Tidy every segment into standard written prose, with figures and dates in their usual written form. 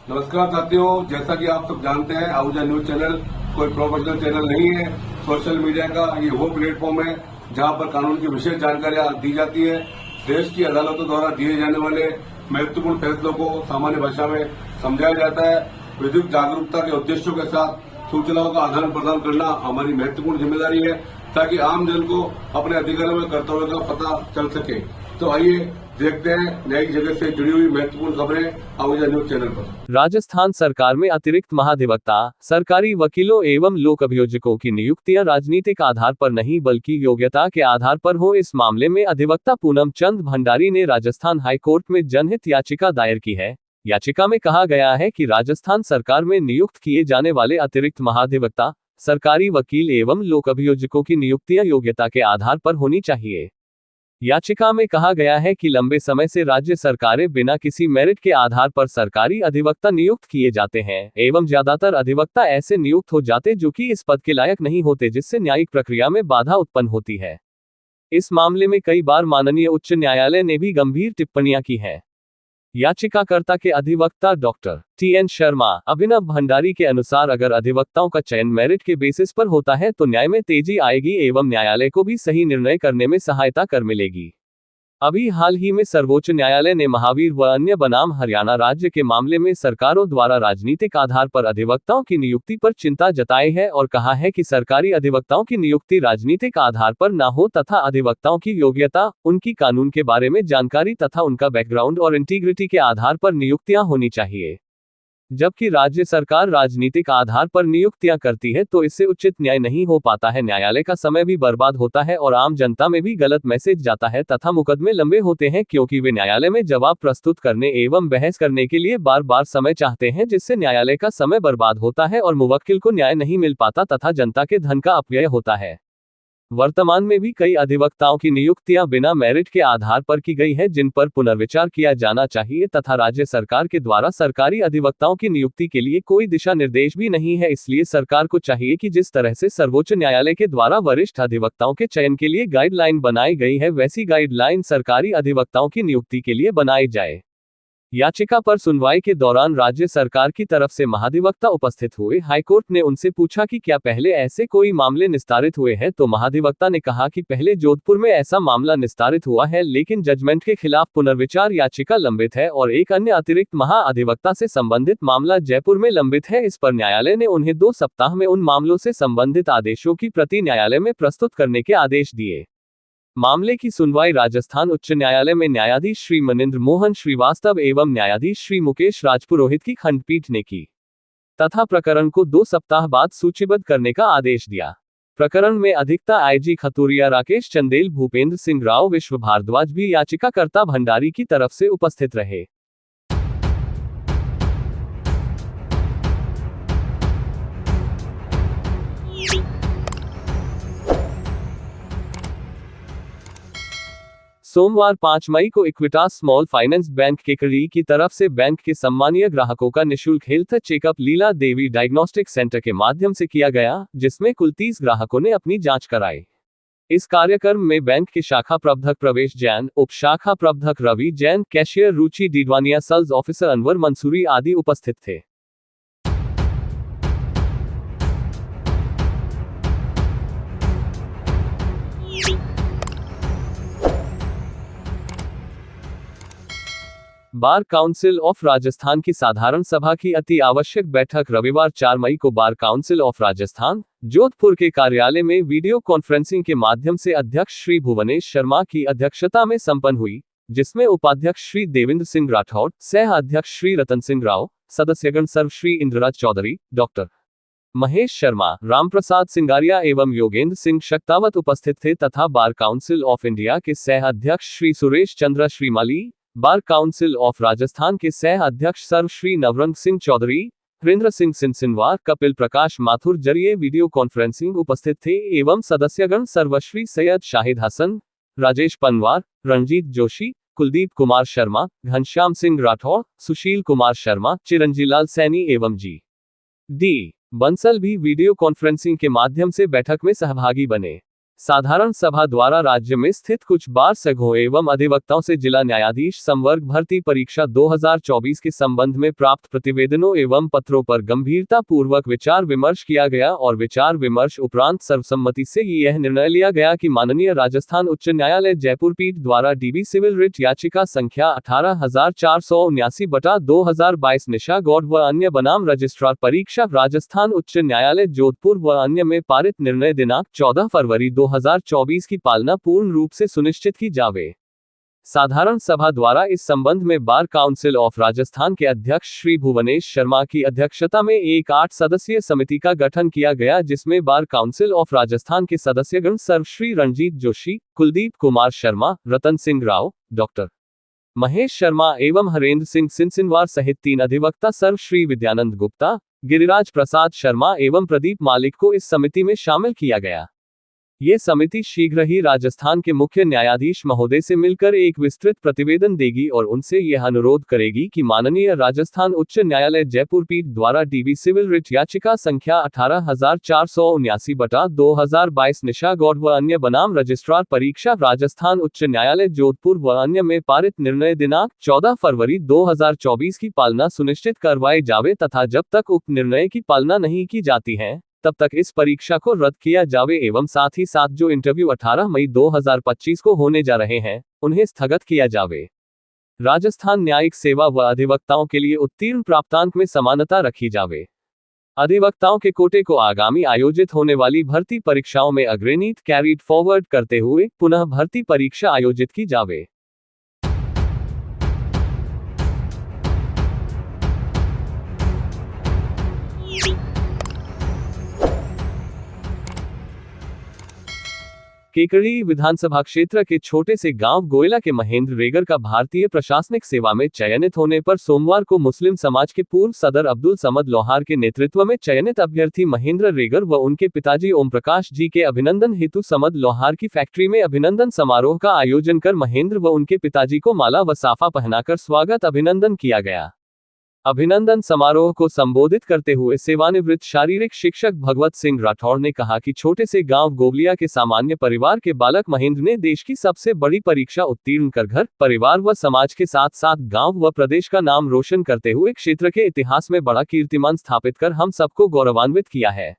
नमस्कार साथियों, जैसा कि आप सब जानते हैं आहूजा न्यूज चैनल कोई प्रोफेशनल चैनल नहीं है। सोशल मीडिया का ये वो प्लेटफॉर्म है जहां पर कानून की विशेष जानकारियां दी जाती है। देश की अदालतों द्वारा दिए जाने वाले महत्वपूर्ण फैसलों को सामान्य भाषा में समझाया जाता है। विधिक जागरूकता के उद्देश्यों के साथ सूचनाओं का आदान प्रदान करना हमारी महत्वपूर्ण जिम्मेदारी है ताकि आम जन को अपने अधिकारों में कर्तव्यों का पता चल सके। तो आइए देखते हैं न्यायिक जगत से जुड़ी हुई महत्वपूर्ण खबरें आहूजा न्यूज चैनल पर। राजस्थान सरकार में अतिरिक्त महाधिवक्ता, सरकारी वकीलों एवं लोक अभियोजकों की नियुक्तियां राजनीतिक आधार पर नहीं बल्कि योग्यता के आधार पर हो। इस मामले में अधिवक्ता पूनम चंद भंडारी ने राजस्थान हाईकोर्ट में जनहित याचिका दायर की है। याचिका में कहा गया है कि राजस्थान सरकार में नियुक्त किए जाने वाले अतिरिक्त महाधिवक्ता, सरकारी वकील एवं लोक अभियोजकों की नियुक्तियां योग्यता के आधार पर होनी चाहिए। याचिका में कहा गया है कि लंबे समय से राज्य सरकारें बिना किसी मेरिट के आधार पर सरकारी अधिवक्ता नियुक्त किए जाते हैं एवं ज्यादातर अधिवक्ता ऐसे नियुक्त हो जाते जो कि इस पद के लायक नहीं होते, जिससे न्यायिक प्रक्रिया में बाधा उत्पन्न होती है। इस मामले में कई बार माननीय उच्च न्यायालय ने भी गंभीर टिप्पणियां की हैं। याचिकाकर्ता के अधिवक्ता डॉक्टर TN शर्मा, अभिनव भंडारी के अनुसार अगर अधिवक्ताओं का चयन मेरिट के बेसिस पर होता है तो न्याय में तेजी आएगी एवं न्यायालय को भी सही निर्णय करने में सहायता कर मिलेगी। अभी हाल ही में सर्वोच्च न्यायालय ने महावीर व अन्य बनाम हरियाणा राज्य के मामले में सरकारों द्वारा राजनीतिक आधार पर अधिवक्ताओं की नियुक्ति पर चिंता जताई है और कहा है कि सरकारी अधिवक्ताओं की नियुक्ति राजनीतिक आधार पर न हो तथा अधिवक्ताओं की योग्यता, उनकी कानून के बारे में जानकारी तथा उनका बैकग्राउंड और इंटीग्रिटी के आधार पर नियुक्तियां होनी चाहिए। जबकि राज्य सरकार राजनीतिक आधार पर नियुक्तियां करती है तो इससे उचित न्याय नहीं हो पाता है, न्यायालय का समय भी बर्बाद होता है और आम जनता में भी गलत मैसेज जाता है तथा मुकदमे लंबे होते हैं क्योंकि वे न्यायालय में जवाब प्रस्तुत करने एवं बहस करने के लिए बार बार समय चाहते हैं, जिससे न्यायालय का समय बर्बाद होता है और मुवक्किल को न्याय नहीं मिल पाता तथा जनता के धन का अपव्यय होता है। वर्तमान में भी कई अधिवक्ताओं की नियुक्तियां बिना मेरिट के आधार पर की गई है, जिन पर पुनर्विचार किया जाना चाहिए तथा राज्य सरकार के द्वारा सरकारी अधिवक्ताओं की नियुक्ति के लिए कोई दिशा निर्देश भी नहीं है। इसलिए सरकार को चाहिए कि जिस तरह से सर्वोच्च न्यायालय के द्वारा वरिष्ठ अधिवक्ताओं के चयन के लिए गाइडलाइन बनाई गई है, वैसी गाइडलाइन सरकारी अधिवक्ताओं की नियुक्ति के लिए बनाई जाए। याचिका पर सुनवाई के दौरान राज्य सरकार की तरफ से महाधिवक्ता उपस्थित हुए। हाईकोर्ट ने उनसे पूछा कि क्या पहले ऐसे कोई मामले निस्तारित हुए हैं, तो महाधिवक्ता ने कहा कि पहले जोधपुर में ऐसा मामला निस्तारित हुआ है, लेकिन जजमेंट के खिलाफ पुनर्विचार याचिका लंबित है और एक अन्य अतिरिक्त महाअधिवक्ता से संबंधित मामला जयपुर में लंबित है। इस पर न्यायालय ने उन्हें 2 सप्ताह में उन मामलों से संबंधित आदेशों की प्रति न्यायालय में प्रस्तुत करने के आदेश दिए। मामले की सुनवाई राजस्थान उच्च न्यायालय में न्यायाधीश श्री मनिंद्र मोहन श्रीवास्तव एवं न्यायाधीश श्री मुकेश राजपुरोहित की खंडपीठ ने की तथा प्रकरण को 2 सप्ताह बाद सूचीबद्ध करने का आदेश दिया। प्रकरण में अधिवक्ता IG खतूरिया राकेश चंदेल, भूपेंद्र सिंह राव, विश्व भारद्वाज भी याचिकाकर्ता भंडारी की तरफ से उपस्थित रहे। सोमवार 5 मई को Equitas small finance bank Kekri की तरफ से बैंक के सम्मानीय ग्राहकों का निःशुल्क health checkup Leela Devi diagnostic centre के माध्यम से किया गया, जिसमें कुल 30 ग्राहकों ने अपनी जांच कराई। इस कार्यक्रम में बैंक के शाखा प्रबंधक प्रवेश जैन, उप शाखा प्रबंधक रवि जैन, कैशियर रुचि डीडवानिया, सेल्स ऑफिसर अनवर मंसूरी आदि उपस्थित थे। बार काउंसिल ऑफ राजस्थान की साधारण सभा की अति आवश्यक बैठक रविवार 4 मई को बार काउंसिल ऑफ राजस्थान, जोधपुर के कार्यालय में वीडियो कॉन्फ्रेंसिंग के माध्यम से अध्यक्ष श्री भुवनेश शर्मा की अध्यक्षता में संपन्न हुई, जिसमें उपाध्यक्ष श्री देवेंद्र सिंह राठौड़, सह अध्यक्ष श्री रतन सिंह राव, सदस्यगण सर्व श्री इंद्रराज चौधरी, डॉक्टर महेश शर्मा, रामप्रसाद सिंगारिया एवं योगेंद्र सिंह शक्तावत उपस्थित थे तथा बार काउंसिल ऑफ इंडिया के सह अध्यक्ष Shri Suresh Chandra Shrimali, bar council of Rajasthan के सह अध्यक्ष सर्व श्री नवरंग सिंह चौधरी, हरिंद्र सिंह सिनसिनवार, कपिल प्रकाश माथुर जरिए वीडियो कॉन्फ्रेंसिंग उपस्थित थे एवं सदस्यगण सर्वश्री सैयद शाहिद हसन, राजेश पनवार, रणजीत जोशी, कुलदीप कुमार शर्मा, घनश्याम सिंह राठौड़, सुशील कुमार शर्मा, चिरंजीलाल सैनी एवं G.D. बंसल भी वीडियो कॉन्फ्रेंसिंग के माध्यम से बैठक में सहभागी बने। साधारण सभा द्वारा राज्य में स्थित कुछ बार संघों एवं अधिवक्ताओं से जिला न्यायाधीश संवर्ग भर्ती परीक्षा 2024 के संबंध में प्राप्त प्रतिवेदनों एवं पत्रों पर गंभीरता पूर्वक विचार विमर्श किया गया और विचार विमर्श उपरांत सर्वसम्मति से यह निर्णय लिया गया कि माननीय राजस्थान उच्च न्यायालय जयपुर पीठ द्वारा डीबी सिविल रिट याचिका संख्या 18,479/2022 निशा गौड़ व अन्य बनाम रजिस्ट्रार परीक्षा राजस्थान उच्च न्यायालय जोधपुर व अन्य में पारित निर्णय दिनांक 14 फरवरी 2024 की पालना पूर्ण रूप से सुनिश्चित की जावे। साधारण सभा द्वारा इस संबंध में बार काउंसिल ऑफ राजस्थान के अध्यक्ष श्री भुवनेश शर्मा की अध्यक्षता में एक 8 सदस्यीय समिति का गठन किया गया, जिसमें बार काउंसिल ऑफ राजस्थान के सदस्यगण सर्वश्री रणजीत जोशी, कुलदीप कुमार शर्मा, रतन सिंह राव, डॉक्टर महेश शर्मा एवं हरेंद्र सिंह सिंसिनवार सहित 3 अधिवक्ता सर्वश्री विद्यानंद गुप्ता, गिरिराज प्रसाद शर्मा एवं प्रदीप मालिक को इस समिति में शामिल किया गया। ये समिति शीघ्र ही राजस्थान के मुख्य न्यायाधीश महोदय से मिलकर एक विस्तृत प्रतिवेदन देगी और उनसे यह अनुरोध करेगी कि माननीय राजस्थान उच्च न्यायालय जयपुर पीठ द्वारा डीबी सिविल रिट याचिका संख्या 18,479/2022 निशा गौड़ व अन्य बनाम रजिस्ट्रार परीक्षा राजस्थान उच्च न्यायालय जोधपुर व अन्य में पारित निर्णय दिनांक 14 फरवरी 2024 की पालना सुनिश्चित करवाए जावे तथा जब तक उक्त निर्णय की पालना नहीं की जाती है तब तक इस परीक्षा को रद्द किया जावे एवं साथ ही साथ जो इंटरव्यू 18 मई 2025 को होने जा रहे हैं उन्हें स्थगित किया जावे। राजस्थान न्यायिक सेवा व अधिवक्ताओं के लिए उत्तीर्ण प्राप्तांक में समानता रखी जावे। अधिवक्ताओं के कोटे को आगामी आयोजित होने वाली भर्ती परीक्षाओं में अग्रनीत कैरीड फॉरवर्ड करते हुए पुनः भर्ती परीक्षा आयोजित की जावे। केकड़ी विधानसभा क्षेत्र के छोटे से गांव गोयला के महेंद्र रेगर का भारतीय प्रशासनिक सेवा में चयनित होने पर सोमवार को मुस्लिम समाज के पूर्व सदर अब्दुल समद लोहार के नेतृत्व में चयनित अभ्यर्थी महेंद्र रेगर व उनके पिताजी ओम प्रकाश जी के अभिनंदन हेतु समद लोहार की फैक्ट्री में अभिनंदन समारोह का आयोजन कर महेंद्र व उनके पिताजी को माला व साफा पहनाकर स्वागत अभिनंदन किया गया। अभिनंदन समारोह को संबोधित करते हुए सेवानिवृत्त शारीरिक शिक्षक भगवत सिंह राठौड़ ने कहा कि छोटे से गांव गोवलिया के सामान्य परिवार के बालक महेंद्र ने देश की सबसे बड़ी परीक्षा उत्तीर्ण कर घर, परिवार व समाज के साथ साथ गांव व प्रदेश का नाम रोशन करते हुए क्षेत्र के इतिहास में बड़ा कीर्तिमान स्थापित कर हम सबको गौरवान्वित किया है।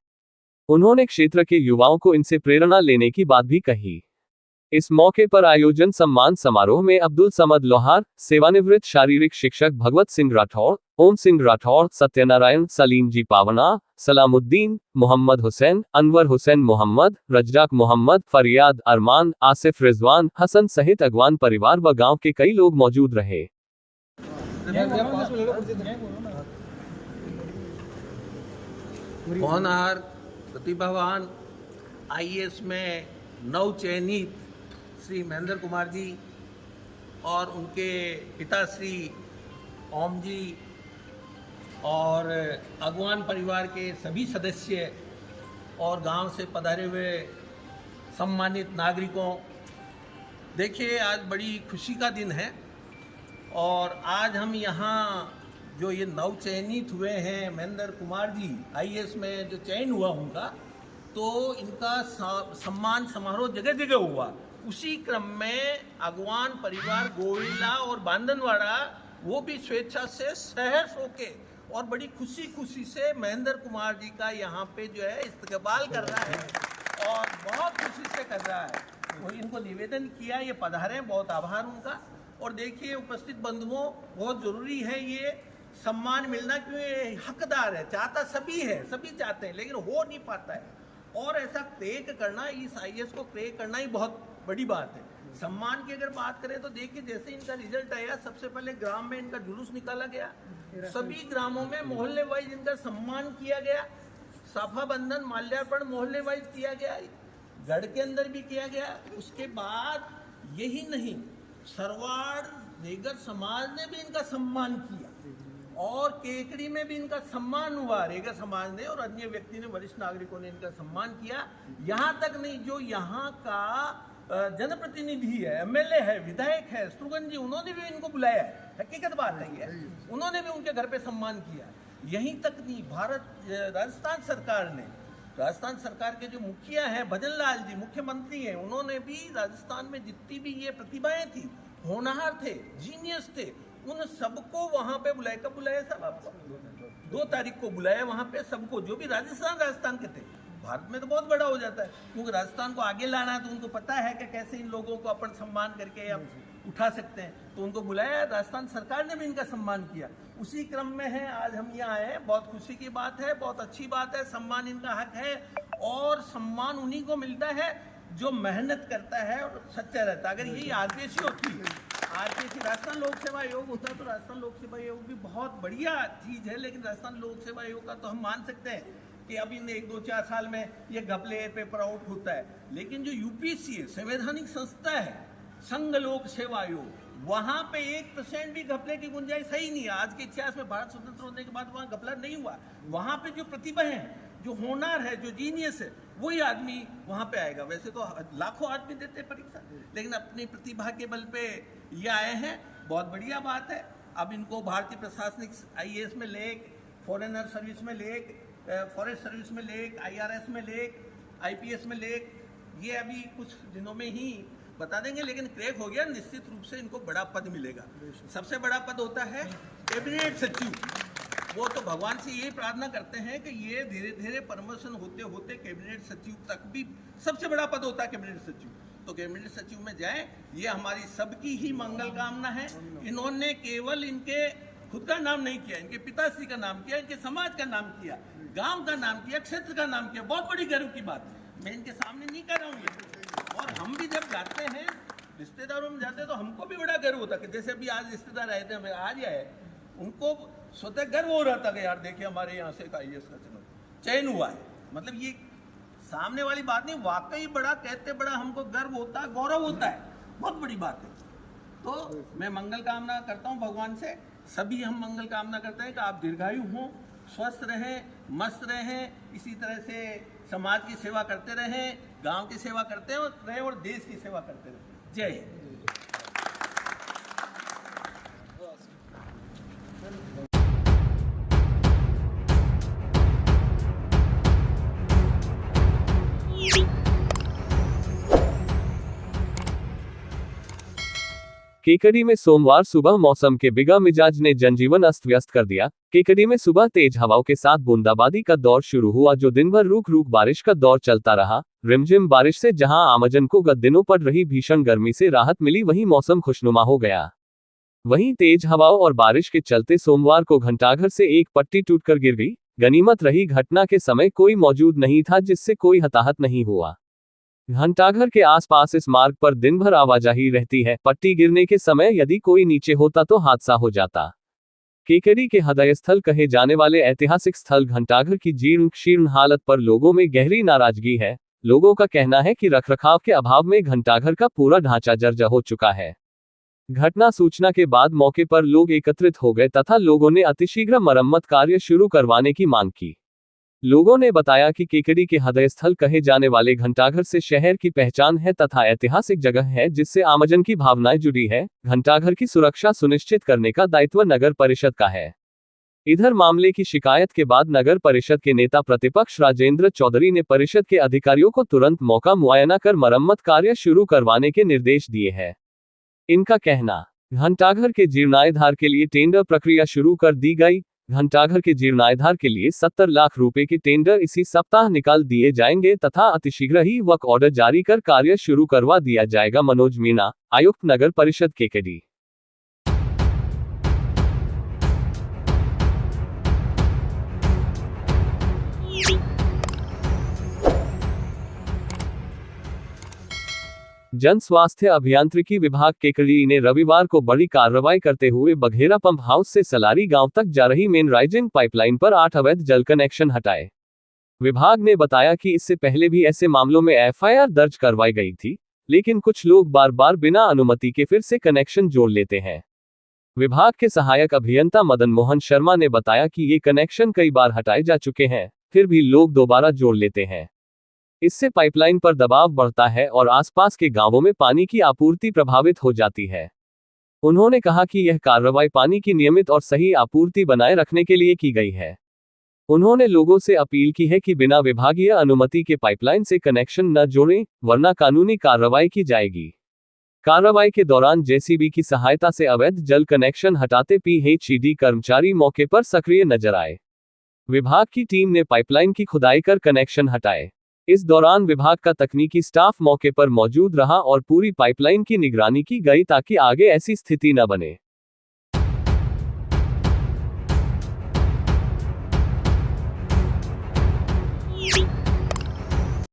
उन्होंने क्षेत्र के युवाओं को इनसे प्रेरणा लेने की बात भी कही। इस मौके पर आयोजन सम्मान समारोह में अब्दुल समद लोहार, सेवानिवृत्त शारीरिक शिक्षक भगवत सिंह राठौड़, ओम सिंह राठौड़, सत्यनारायण, सलीम जी पावना, सलामुद्दीन, मोहम्मद हुसैन, अनवर हुसैन मोहम्मद, रज्जाक मोहम्मद, फरियाद अरमान, आसिफ रिजवान, हसन सहित अगवान परिवार व गांव के कई लोग मौजूद रहे। होनहार प्रतिभावान आईएएस में नवचयनित श्री महेंद्र कुमार जी और उनके पिता श्री ओम जी और अगवान परिवार के सभी सदस्य और गांव से पधारे हुए सम्मानित नागरिकों, देखिए आज बड़ी खुशी का दिन है और आज हम यहाँ जो ये नवचयनित हुए हैं महेंद्र कुमार जी आईएएस में जो चयन हुआ उनका, तो इनका सम्मान समारोह जगह जगह हुआ। उसी क्रम में अगवान परिवार गोविला और बांदनवाड़ा वो भी स्वेच्छा से सहर्ष होके और बड़ी खुशी से महेंद्र कुमार जी का यहाँ पे जो है इस्तकबाल कर रहा है और बहुत खुशी से कर रहा है। वो इनको निवेदन किया, ये पधारे, बहुत आभार उनका। और देखिए उपस्थित बंधुओं, बहुत ज़रूरी है ये सम्मान मिलना, क्यों ये हकदार है, चाहता सभी है, सभी चाहते हैं लेकिन हो नहीं पाता है। और ऐसा क्रैक करना, इस आईएएस को क्रैक करना ही बहुत बड़ी बात है। सम्मान की अगर बात करें तो देखिए जैसे इनका रिजल्ट आया, सबसे पहले ग्राम में इनका जुलूस निकाला गया, सभी ग्रामों में मोहल्ले वाइज इनका सम्मान किया गया, साफा बंधन माल्यार्पण मोहल्ले वाइज किया गया, गढ़ के अंदर भी किया गया। उसके बाद यही नहीं, सरवाड़ रेगर समाज ने भी इनका सम्मान किया और केकड़ी में भी इनका सम्मान हुआ, रेगर समाज ने और अन्य व्यक्ति ने, वरिष्ठ नागरिकों ने इनका सम्मान किया। यहाँ तक नहीं, जो यहाँ का जनप्रतिनिधि है, एमएलए है, विधायक है, शत्रुघ्न जी, उन्होंने भी इनको बुलाया है, हकीकत बात नहीं है, उन्होंने भी उनके घर पे सम्मान किया। यहीं तक नहीं, राजस्थान सरकार ने राजस्थान सरकार के जो मुखिया हैं भजन लाल जी, मुख्यमंत्री हैं, उन्होंने भी राजस्थान में जितनी भी ये प्रतिभाएं थी, होनहार थे, जीनियस थे, उन सबको वहां पे बुलाया। कब बुलाया साहब आपको? 2 तारीख को बुलाया वहां पे सबको, जो भी राजस्थान के थे। भारत में तो बहुत बड़ा हो जाता है, क्योंकि राजस्थान को आगे लाना है, तो उनको पता है कि कैसे इन लोगों को अपन सम्मान करके अब उठा सकते हैं, तो उनको बुलाया। राजस्थान सरकार ने भी इनका सम्मान किया। उसी क्रम में है आज हम यहाँ आए हैं। बहुत खुशी की बात है, बहुत अच्छी बात है। सम्मान इनका हक है, और सम्मान उन्हीं को मिलता है जो मेहनत करता है और सच्चा रहता है। अगर यही आरपीएससी होती, आरपीएससी राजस्थान लोक सेवा आयोग होता, तो राजस्थान लोक सेवा आयोग भी बहुत बढ़िया चीज़ है, लेकिन राजस्थान लोक सेवा आयोग का तो हम मान सकते हैं कि अभी 1, 2, 4 साल में ये घपले पेपर आउट होता है। लेकिन जो यूपीएससी है, संवैधानिक संस्था है, संघ लोक सेवा आयोग, वहां पे 1% भी घपले की गुंजाइश है ही नहीं है। आज के इतिहास में, भारत स्वतंत्र होने के बाद वहां घपला नहीं हुआ। वहां पे जो प्रतिभा है, जो होनहार है, जो जीनियस है, वही आदमी वहां पे आएगा। वैसे तो लाखों आदमी देते परीक्षा, लेकिन अपनी प्रतिभा के बल पे ये आए हैं, बहुत बढ़िया बात है। अब इनको भारतीय प्रशासनिक आईएएस में लेक, फॉरेनर सर्विस में लेक, फॉरेस्ट सर्विस में लेक, आईआरएस में लेक, आईपीएस में लेक, ये अभी कुछ दिनों में ही बता देंगे। लेकिन क्रैक हो गया, निश्चित रूप से इनको बड़ा पद मिलेगा। सबसे बड़ा पद होता है कैबिनेट सचिव। वो तो भगवान से यही प्रार्थना करते हैं कि ये धीरे धीरे प्रमोशन होते होते कैबिनेट सचिव तक भी सबसे बड़ा पद होता है कैबिनेट सचिव। तो कैबिनेट सचिव में जाए, ये हमारी सबकी ही मंगल कामना है। इन्होंने केवल इनके खुद का नाम नहीं किया, इनके पिताश्री का नाम किया, इनके समाज का नाम किया, गांव का नाम किया, क्षेत्र का नाम किया। बहुत बड़ी गर्व की बात है। मैं इनके सामने नहीं कर रहा हूँ ये। और हम भी जब जाते हैं, रिश्तेदारों में जाते हैं, तो हमको भी बड़ा गर्व होता है कि जैसे अभी आज रिश्तेदार आए थे, हमें आज आए, उनको स्वतः गर्व हो रहा था कि यार देखिए हमारे यहाँ से आईएएस का चयन हुआ है। मतलब ये सामने वाली बात नहीं, वाकई बड़ा कहते बड़ा हमको गर्व होता है, गौरव होता है, बहुत बड़ी बात है। तो मैं मंगल कामना करता हूँ भगवान से, सभी हम मंगल कामना करते हैं कि आप दीर्घायु हों, स्वस्थ रहें, मस्त रहें, इसी तरह से समाज की सेवा करते रहें, गांव की सेवा करते रहें और देश की सेवा करते रहें। जय हिंद। केकडी में सोमवार सुबह मौसम के बिगड़ मिजाज ने जनजीवन अस्त व्यस्त कर दिया। केकडी में सुबह तेज हवाओं के साथ बूंदाबांदी का दौर शुरू हुआ, जो दिन भर रुक रुक बारिश का दौर चलता रहा। रिमझिम बारिश से जहां आमजन को गत दिनों पड़ रही भीषण गर्मी से राहत मिली, वहीं मौसम खुशनुमा हो गया। वहीं तेज हवाओं और बारिश के चलते सोमवार को घंटाघर से एक पट्टी टूटकर गिर गई। गनीमत रही घटना के समय कोई मौजूद नहीं था, जिससे कोई हताहत नहीं हुआ। घंटाघर के आसपास इस मार्ग पर दिन भर आवाजाही रहती है। पट्टी गिरने के समय यदि कोई नीचे होता तो हादसा हो जाता। केकडी के हृदय स्थल कहे जाने वाले ऐतिहासिक स्थल घंटाघर की जीर्ण शीर्ण हालत पर लोगों में गहरी नाराजगी है। लोगों का कहना है कि रखरखाव के अभाव में घंटाघर का पूरा ढांचा जर्जर हो चुका है। घटना सूचना के बाद मौके पर लोग एकत्रित हो गए तथा लोगों ने अतिशीघ्र मरम्मत कार्य शुरू करवाने की मांग की। लोगों ने बताया कि केकडी के हृदय स्थल कहे जाने वाले घंटाघर से शहर की पहचान है तथा ऐतिहासिक जगह है, जिससे आमजन की भावनाएं जुड़ी है। घंटाघर की सुरक्षा सुनिश्चित करने का दायित्व नगर परिषद का है। इधर मामले की शिकायत के बाद नगर परिषद के नेता प्रतिपक्ष राजेंद्र चौधरी ने परिषद के अधिकारियों को तुरंत मौका मुआयना कर मरम्मत कार्य शुरू करवाने के निर्देश दिए हैं। इनका कहना, घंटाघर के जीर्णोद्धार के लिए टेंडर प्रक्रिया शुरू कर दी गई। घंटाघर के जीर्णोद्धार के लिए 70 लाख रुपए के टेंडर इसी सप्ताह निकाल दिए जाएंगे तथा अतिशीघ्र ही वर्क ऑर्डर जारी कर कार्य शुरू करवा दिया जाएगा। मनोज मीणा, आयुक्त नगर परिषद केकडी। जन स्वास्थ्य अभियांत्रिकी विभाग केकडी ने रविवार को बड़ी कार्रवाई करते हुए बघेरा पंप हाउस से सलारी गांव तक जा रही मेन राइजिंग पाइपलाइन पर 8 अवैध जल कनेक्शन हटाए। विभाग ने बताया कि इससे पहले भी ऐसे मामलों में एफआईआर दर्ज करवाई गई थी, लेकिन कुछ लोग बार बार बिना अनुमति के फिर से कनेक्शन जोड़ लेते हैं। विभाग के सहायक अभियंता मदन मोहन शर्मा ने बताया कि ये कनेक्शन कई बार हटाए जा चुके हैं, फिर भी लोग दोबारा जोड़ लेते हैं। इससे पाइपलाइन पर दबाव बढ़ता है और आसपास के गांवों में पानी की आपूर्ति प्रभावित हो जाती है। उन्होंने कहा कि यह कार्रवाई पानी की नियमित और सही आपूर्ति बनाए रखने के लिए की गई है। उन्होंने लोगों से अपील की है कि बिना विभागीय अनुमति के पाइपलाइन से कनेक्शन न जोड़ें, वरना कानूनी कार्रवाई की जाएगी। कार्रवाई के दौरान जेसीबी की सहायता से अवैध जल कनेक्शन हटाते पीएचईडी कर्मचारी मौके पर सक्रिय नजर आए। विभाग की टीम ने पाइपलाइन की खुदाई कर कनेक्शन हटाए। इस दौरान विभाग का तकनीकी स्टाफ मौके पर मौजूद रहा और पूरी पाइपलाइन की निगरानी की गई ताकि आगे ऐसी स्थिति न बने।